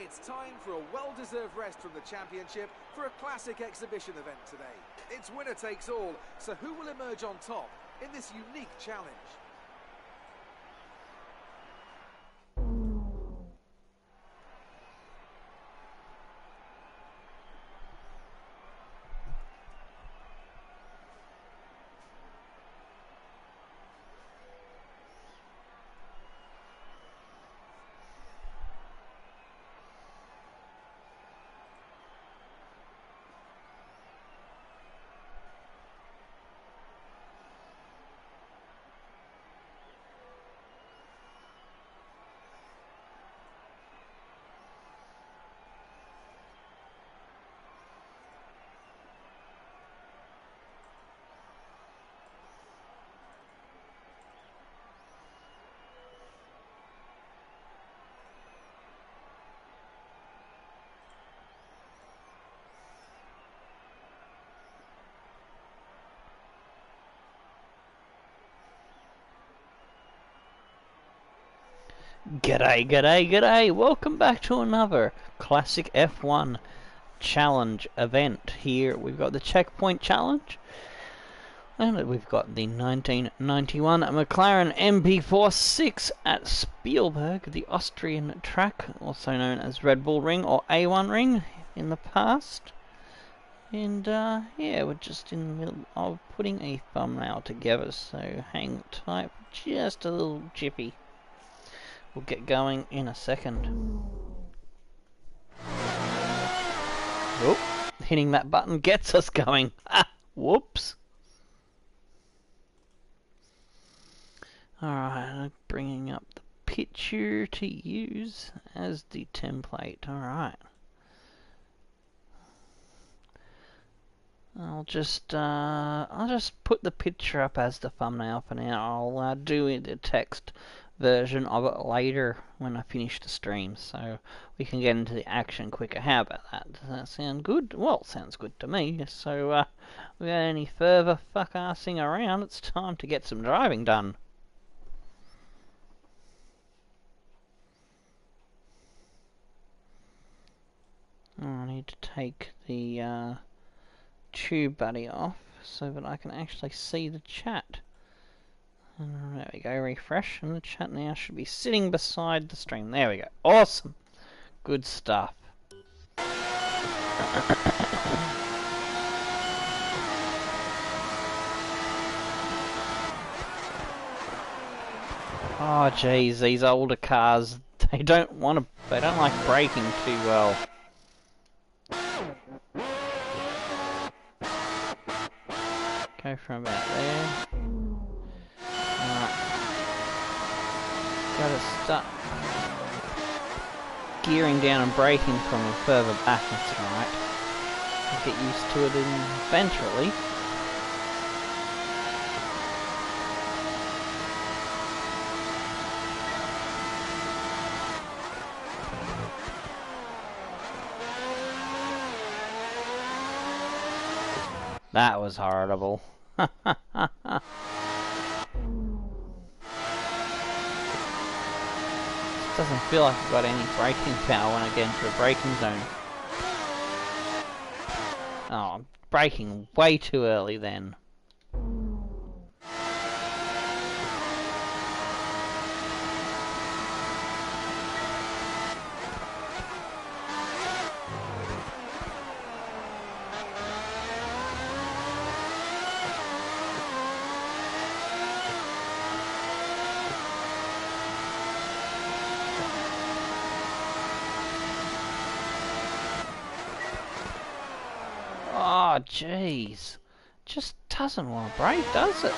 It's time for a well-deserved rest from the championship for a classic exhibition event today. It's winner takes all, so who will emerge on top in this unique challenge? G'day, g'day, g'day! Welcome back to another classic F1 challenge event. Here we've got the checkpoint challenge, and we've got the 1991 McLaren MP4 6 at Spielberg, the Austrian track, also known as Red Bull Ring or A1 Ring in the past. And yeah, we're just in the middle of putting a thumbnail together, so hang tight, just a little jiffy. We'll get going in a second. Oh, hitting that button gets us going. Ah, whoops. Alright, bringing up the picture to use as the template. Alright. I'll just put the picture up as the thumbnail for now. I'll do the text version of it later when I finish the stream, so we can get into the action quicker. How about that? Does that sound good? Well, sounds good to me. So without any further fuck-assing around, it's time to get some driving done. I need to take the tube buddy off so that I can actually see the chat. There we go, refresh, and the chat now should be sitting beside the stream. There we go, awesome! Good stuff. Oh geez, these older cars, they don't like braking too well. Go from about there. Gotta start gearing down and braking from further back, that's right. I'll get used to it eventually. That was horrible. Doesn't feel like I've got any braking power when I get into the braking zone. Oh, I'm braking way too early then. Oh, jeez. Just doesn't want to brake, does it?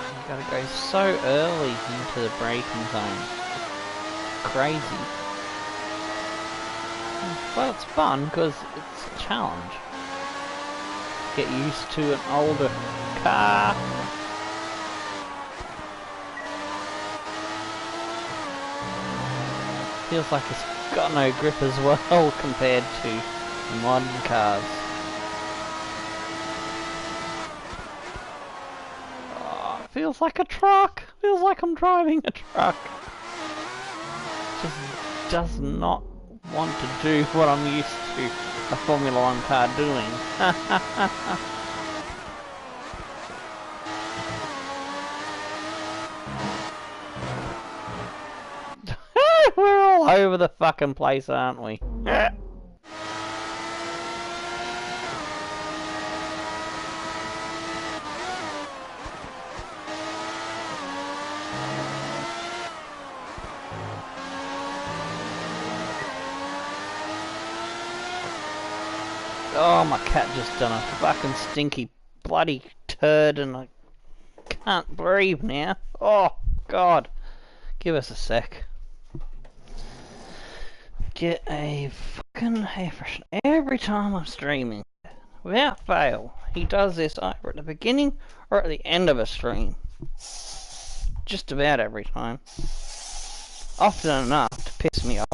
You gotta go so early into the braking zone. Crazy. But it's fun because it's a challenge. Get used to an older car. Feels like it's got no grip as well compared to Modern cars. Oh, it feels like a truck. Feels like I'm driving a truck. Just does not want to do what I'm used to a Formula 1 car doing. We're all over the fucking place, aren't we? Oh, my cat just done a fucking stinky bloody turd and I can't breathe now. Oh, God. Give us a sec. Get a fucking air freshener. Every time I'm streaming, without fail, he does this either at the beginning or at the end of a stream. Just about every time. Often enough to piss me off.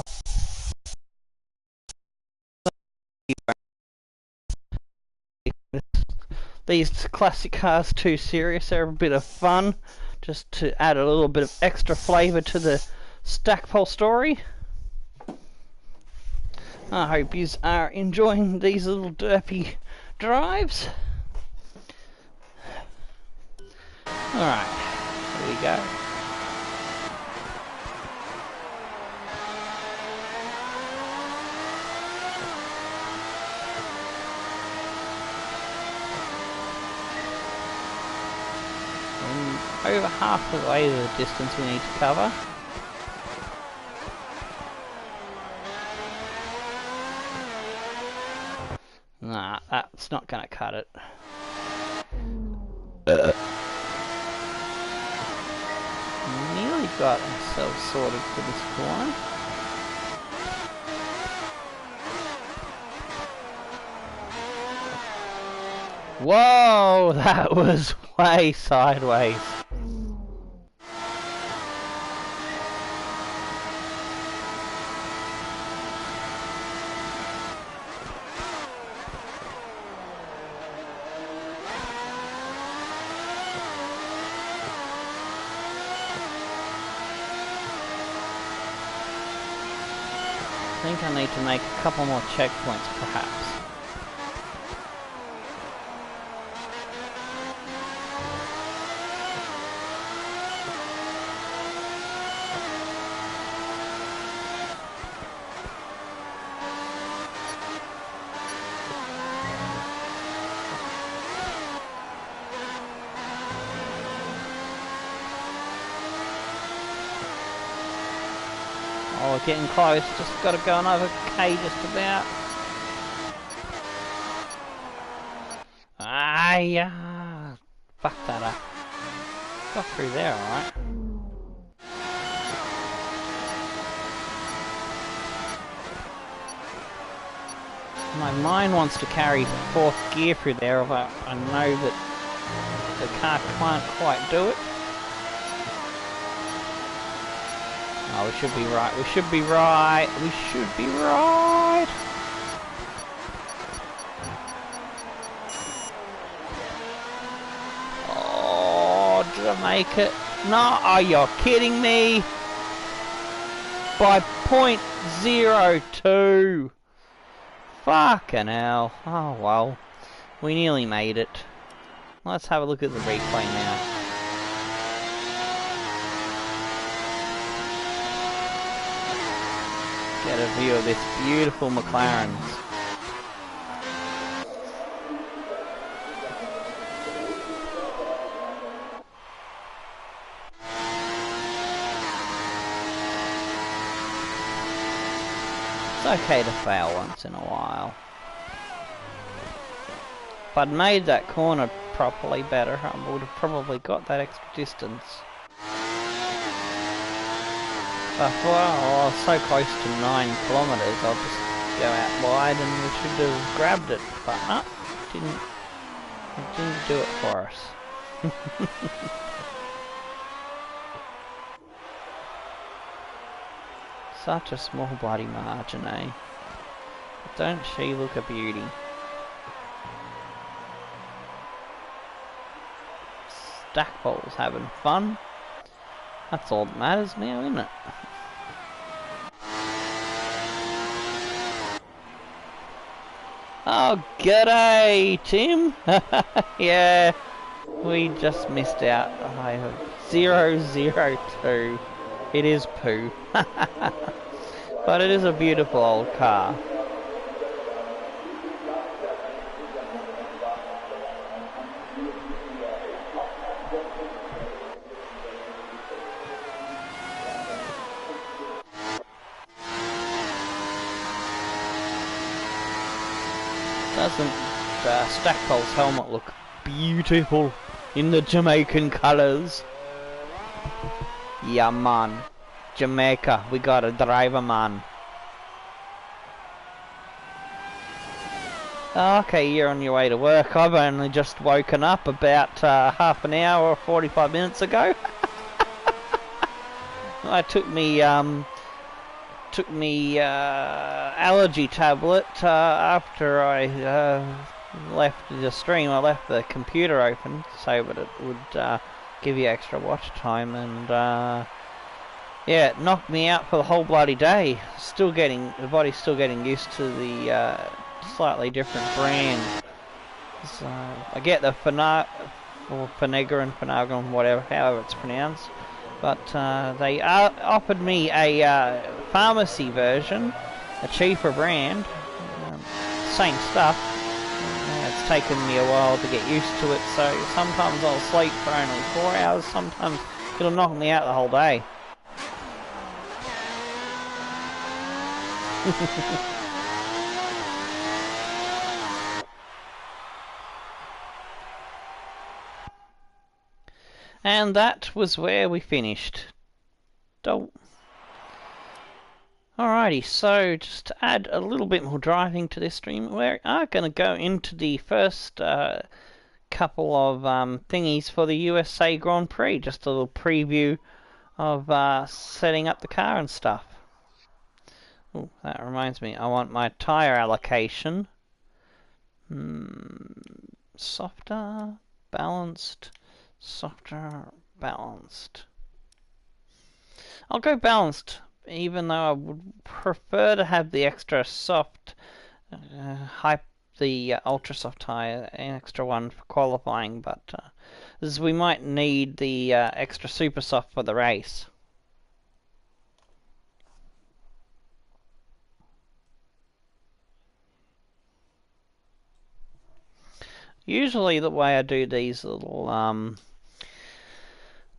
These classic cars too serious, they're a bit of fun, just to add a little bit of extra flavour to the Stackpole story. I hope you are enjoying these little derpy drives. Alright, here we go. Over half the way of the distance we need to cover. Nah, that's not gonna cut it. Nearly got ourselves sorted for this corner. Whoa, that was way sideways. I think I need to make a couple more checkpoints, perhaps. Oh, we're getting close. Just got to go another K just about. Ah, yeah. Fuck that up. Got through there, alright. My mind wants to carry fourth gear through there, although I know that the car can't quite do it. Oh, we should be right. We should be right. We should be right. Oh, did I make it? No, are you kidding me? By 0.02. Fucking hell. Oh, well. We nearly made it. Let's have a look at the replay now. Get a view of this beautiful McLaren. It's okay to fail once in a while. If I'd made that corner properly better, I would have probably got that extra distance. But well, I was so close to 9 kilometers, I'll just go out wide and we should have grabbed it. But no, it didn't do it for us. Such a small bloody margin, eh? Don't she look a beauty? Stackpole's having fun. That's all that matters now, isn't it? Oh, g'day, Tim. Yeah, we just missed out. I have 002. It is poo. But it is a beautiful old car. Doesn't Stackpole's helmet look beautiful in the Jamaican colours? Yeah, man. Jamaica, we got a driver, man. Okay, you're on your way to work. I've only just woken up about half an hour or 45 minutes ago. I took me allergy tablet after I left the stream. I left the computer open so that it would give you extra watch time, and yeah, it knocked me out for the whole bloody day. The body's still getting used to the slightly different brand. So I get the Finagrin, whatever, however it's pronounced. But they offered me a pharmacy version, a cheaper brand, same stuff. It's taken me a while to get used to it, so sometimes I'll sleep for only 4 hours, sometimes it'll knock me out the whole day. And that was where we finished. Alrighty, so just to add a little bit more driving to this stream, we are going to go into the first couple of thingies for the USA Grand Prix. Just a little preview of setting up the car and stuff. Oh, that reminds me, I want my tyre allocation. Softer, balanced. Softer, balanced. I'll go balanced, even though I would prefer to have the extra soft, the ultra soft tyre, an extra one for qualifying, but as we might need the extra super soft for the race. Usually the way I do these little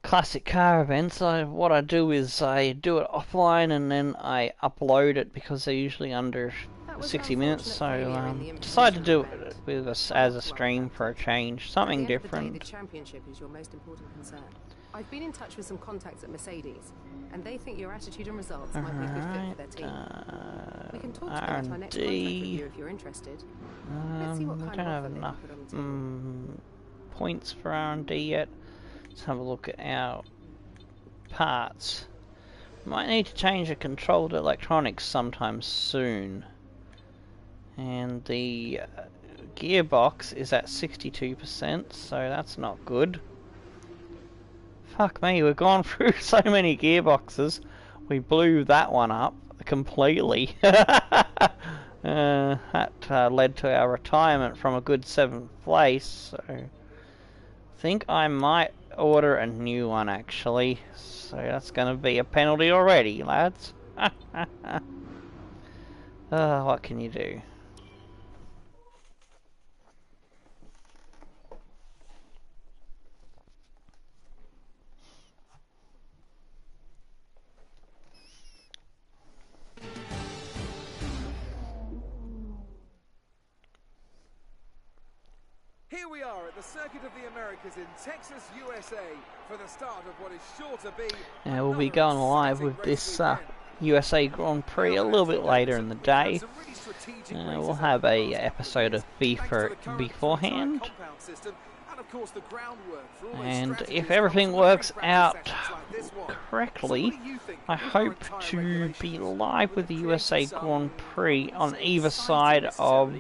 classic car events, what I do is I do it offline and then I upload it because they're usually under 60 minutes, so decide to do it with us as a stream for a change, something different. The championship is your most important concern. I've been in touch with some contacts at Mercedes, and they think your attitude and results might be a good fit for their team. We can talk about our next contract review if you're interested. Let's see what kind I don't have enough points for R&D yet. Let's have a look at our parts. Might need to change the controlled electronics sometime soon. And the gearbox is at 62%, so that's not good. Fuck me, we've gone through so many gearboxes. We blew that one up completely. That led to our retirement from a good 7th place, so I think I might order a new one actually. So that's going to be a penalty already, lads. What can you do? Here we are at the Circuit of the Americas in Texas, USA, for the start of what is sure to be. We'll be going live with this USA Grand Prix a little bit later in the day. We'll have a episode of FIFA beforehand. And if everything works out correctly, I hope to be live with the USA Grand Prix on either side of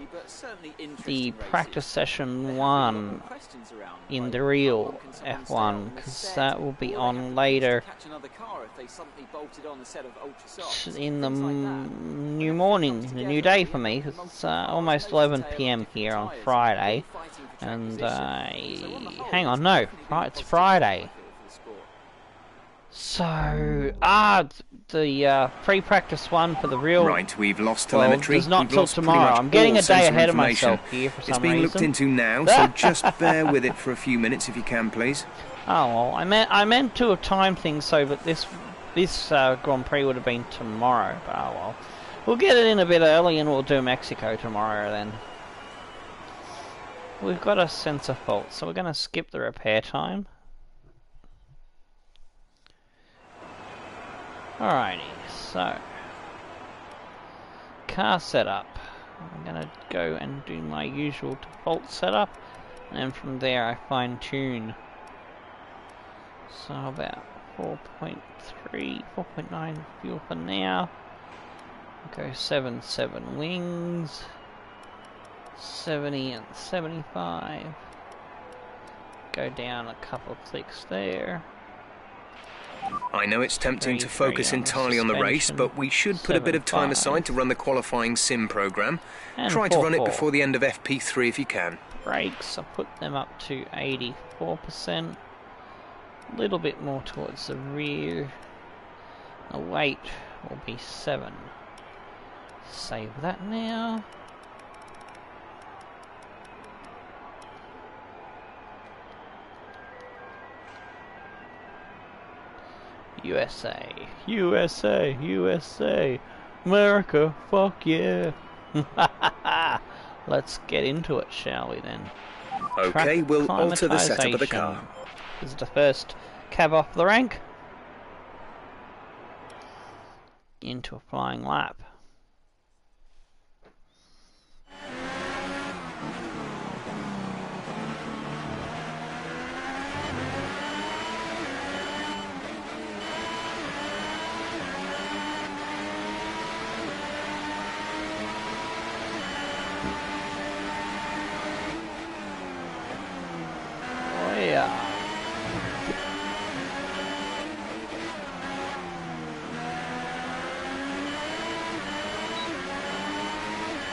the practice session 1 in the real F1, because that will be on later in the new morning, the new day for me, because it's almost 11 PM here on Friday, and hang on, no, it's Friday. So, the pre-practice one for the real... Right, we've lost telemetry. Well, not till tomorrow. I'm getting a day ahead of myself here for some reason. It's being looked into now, so just bear with it for a few minutes if you can, please. Oh, well, I meant to have timed things so that this Grand Prix would have been tomorrow, but oh well. We'll get it in a bit early and we'll do Mexico tomorrow then. We've got a sensor fault, so we're going to skip the repair time. Alrighty, so car setup. I'm gonna go and do my usual default setup, and then from there I fine tune. So about 4.3, 4.9 fuel for now. Go 7.7 wings, 70 and 75. Go down a couple of clicks there. I know it's tempting to focus entirely on the race, but we should put a bit of time aside to run the qualifying sim program. Try to run it before the end of FP3 if you can. Brakes, I put them up to 84%. A little bit more towards the rear. The weight will be 7. Save that now. USA, USA, USA, America, fuck yeah. Let's get into it, shall we then? Okay, we'll alter the setup of the car. This is the first cab off the rank. Into a flying lap.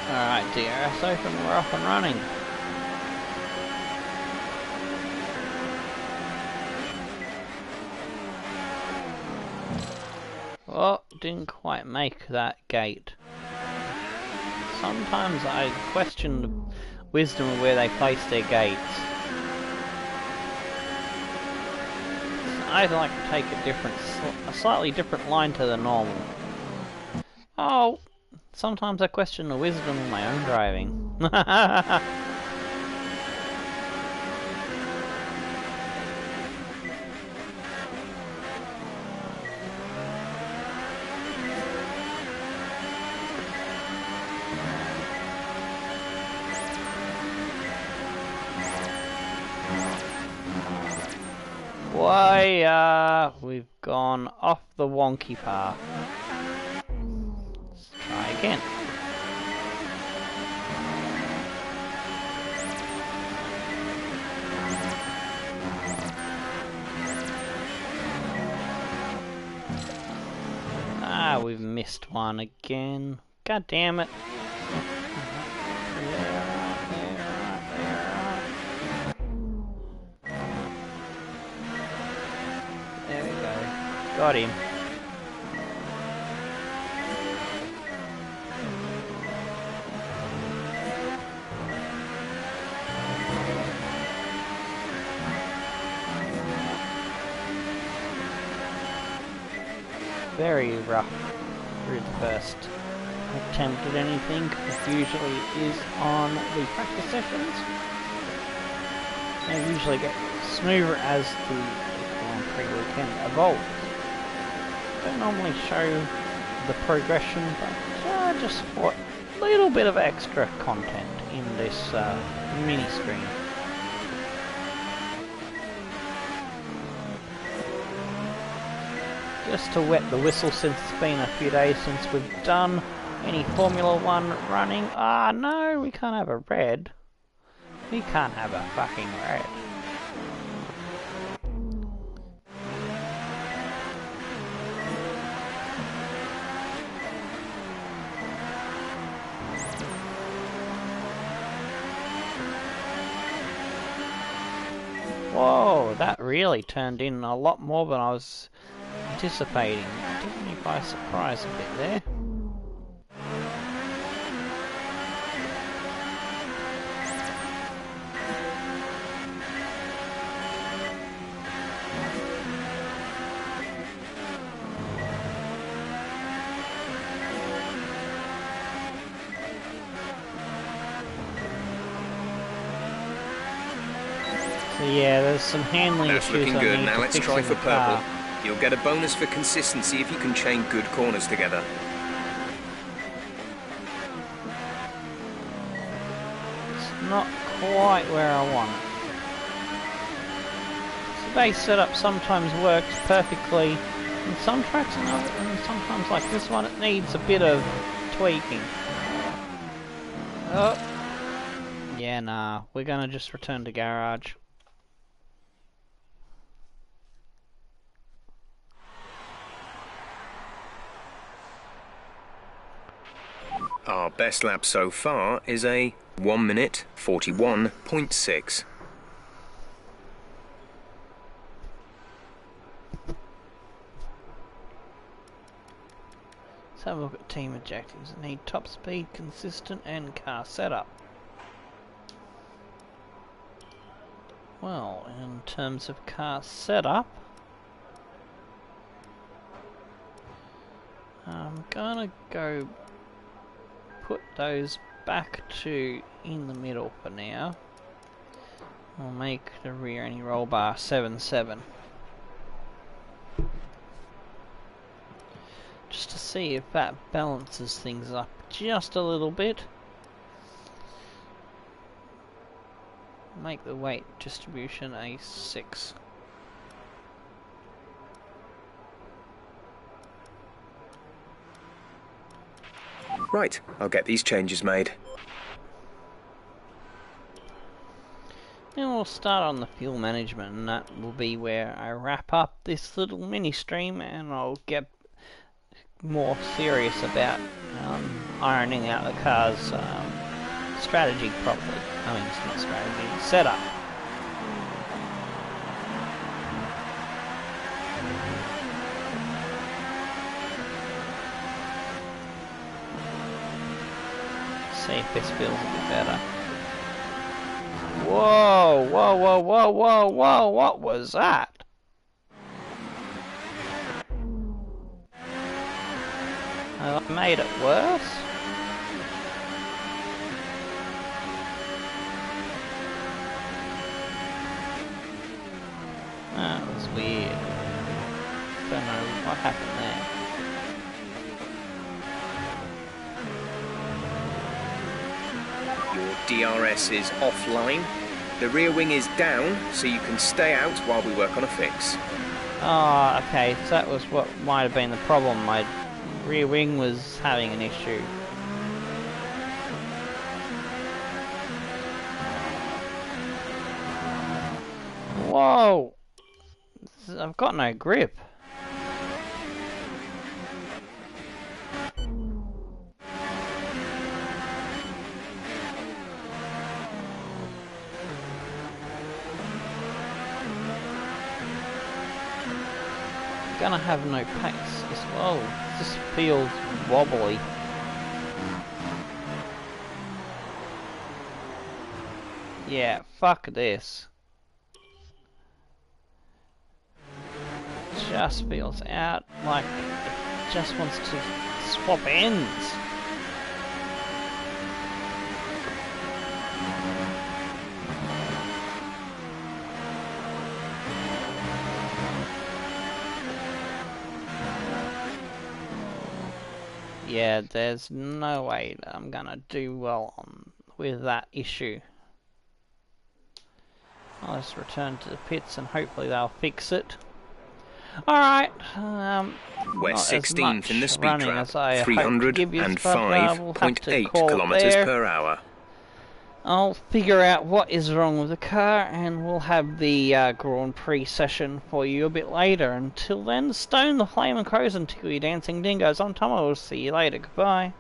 Alright, DRS open, we're off and running. Oh, didn't quite make that gate. Sometimes I question the wisdom of where they place their gates. I'd like to take a slightly different line to the normal. Oh, sometimes I question the wisdom of my own driving. Why, we've gone off the wonky path. Let's try again. Ah, we've missed one again. God damn it. Got him. Very rough through the first attempt at anything. It usually is on the practice sessions. They usually get smoother as the Grand Prix weekend evolves. Don't normally show the progression, but just for a little bit of extra content in this mini screen. Just to wet the whistle, since it's been a few days since we've done any Formula 1 running. Ah, no, we can't have a red. We can't have a fucking red. Whoa, that really turned in a lot more than I was anticipating. It took me by surprise a bit there. So yeah, there's some handling issues. That's looking good. Now let's try for purple. You'll get a bonus for consistency if you can chain good corners together. It's not quite where I want it. The base setup sometimes works perfectly in some tracks, and sometimes like this one it needs a bit of tweaking. Oh. Yeah, nah. We're gonna just return to garage. Our best lap so far is a 1 minute 41.6. Let's have a look at team objectives. Need top speed, consistent, and car setup. Well, in terms of car setup, I'm gonna go put those back to in the middle for now. I'll make the rear end roll bar 7.7. Just to see if that balances things up just a little bit. Make the weight distribution a 6. Right, I'll get these changes made. And we'll start on the fuel management, and that will be where I wrap up this little mini stream, and I'll get more serious about ironing out the car's strategy properly. I mean, it's not strategy, setup. See if this feels a bit better. Whoa, whoa, whoa, whoa, whoa, whoa, what was that? I made it worse? That was weird. Don't know what happened there. Your DRS is offline. The rear wing is down, so you can stay out while we work on a fix. Oh, okay, so that was what might have been the problem. My rear wing was having an issue. Whoa! I've got no grip. Gonna have no pace as well. This feels wobbly. Yeah, fuck this. Just feels out like it just wants to swap ends. Yeah, there's no way that I'm gonna do well with that issue. I'll just return to the pits and hopefully they'll fix it. Alright, we're 16th in the speed trap, we'll 305.8 kilometers per hour. I'll figure out what is wrong with the car, and we'll have the Grand Prix session for you a bit later. Until then, stone the flame and crows until you dancing dingoes. I'm Tom. I will see you later. Goodbye.